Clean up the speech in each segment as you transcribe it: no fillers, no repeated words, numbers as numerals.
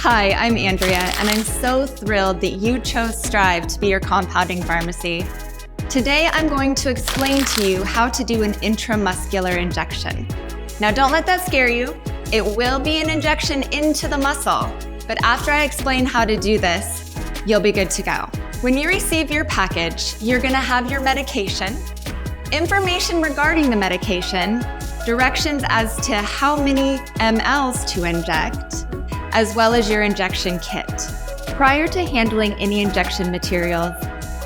Hi, I'm Andrea, and I'm so thrilled that you chose Strive to be your compounding pharmacy. Today, I'm going to explain to you how to do an intramuscular injection. Now, don't let that scare you. It will be an injection into the muscle, but after I explain how to do this, you'll be good to go. When you receive your package, you're gonna have your medication, information regarding the medication, directions as to how many mLs to inject, as well as your injection kit. Prior to handling any injection materials,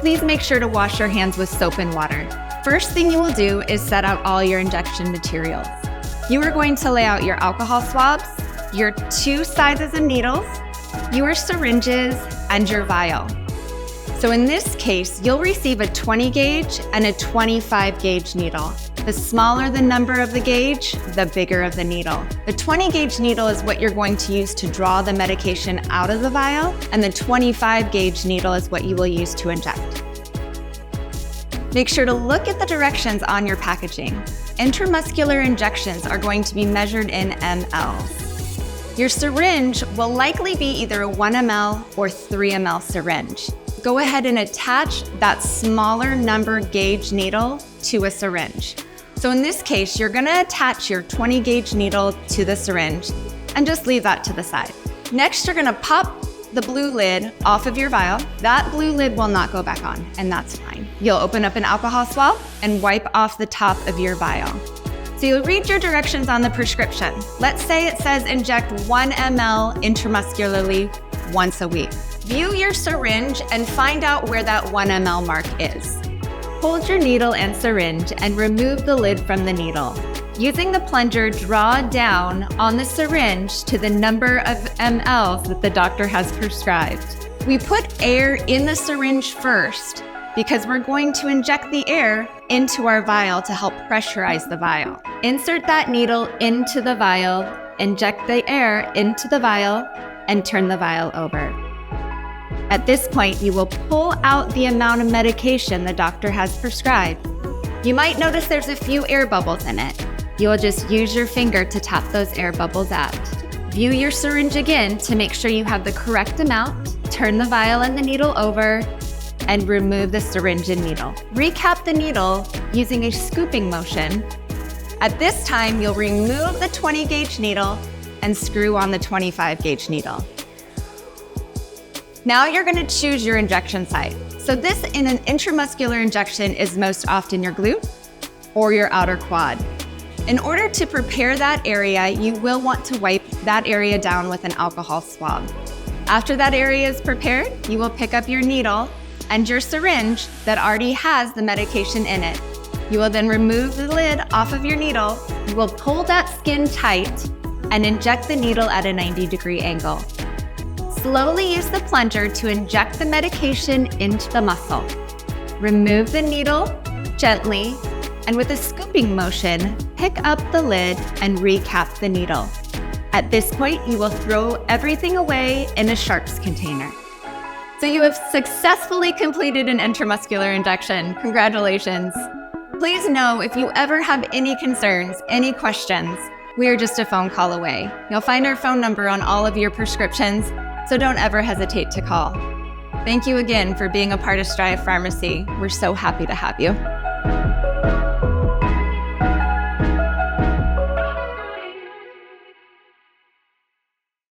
please make sure to wash your hands with soap and water. First thing you will do is set out all your injection materials. You are going to lay out your alcohol swabs, your 2 sizes of needles, your syringes, and your vial. So in this case, you'll receive a 20 gauge and a 25 gauge needle. The smaller the number of the gauge, the bigger of the needle. The 20 gauge needle is what you're going to use to draw the medication out of the vial, and the 25 gauge needle is what you will use to inject. Make sure to look at the directions on your packaging. Intramuscular injections are going to be measured in mLs. Your syringe will likely be either a 1 ml or 3 ml syringe. Go ahead and attach that smaller number gauge needle to a syringe. So in this case, you're gonna attach your 20 gauge needle to the syringe and just leave that to the side. Next, you're gonna pop the blue lid off of your vial. That blue lid will not go back on, and that's fine. You'll open up an alcohol swab and wipe off the top of your vial. So you'll read your directions on the prescription. Let's say it says inject 1 ml intramuscularly once a week. View your syringe and find out where that 1 ml mark is. Hold your needle and syringe and remove the lid from the needle. Using the plunger, draw down on the syringe to the number of mLs that the doctor has prescribed. We put air in the syringe first because we're going to inject the air into our vial to help pressurize the vial. Insert that needle into the vial, inject the air into the vial, and turn the vial over. At this point, you will pull out the amount of medication the doctor has prescribed. You might notice there's a few air bubbles in it. You'll just use your finger to tap those air bubbles out. View your syringe again to make sure you have the correct amount. Turn the vial and the needle over and remove the syringe and needle. Recap the needle using a scooping motion. At this time, you'll remove the 20 gauge needle and screw on the 25 gauge needle. Now you're gonna choose your injection site. So this in an intramuscular injection is most often your glute or your outer quad. In order to prepare that area, you will want to wipe that area down with an alcohol swab. After that area is prepared, you will pick up your needle and your syringe that already has the medication in it. You will then remove the lid off of your needle. You will pull that skin tight and inject the needle at a 90-degree angle. Slowly use the plunger to inject the medication into the muscle. Remove the needle gently, and with a scooping motion, pick up the lid and recap the needle. At this point, you will throw everything away in a sharps container. So you have successfully completed an intramuscular injection. Congratulations. Please know if you ever have any concerns, any questions, we are just a phone call away. You'll find our phone number on all of your prescriptions, so don't ever hesitate to call. Thank you again for being a part of Strive Pharmacy. We're so happy to have you.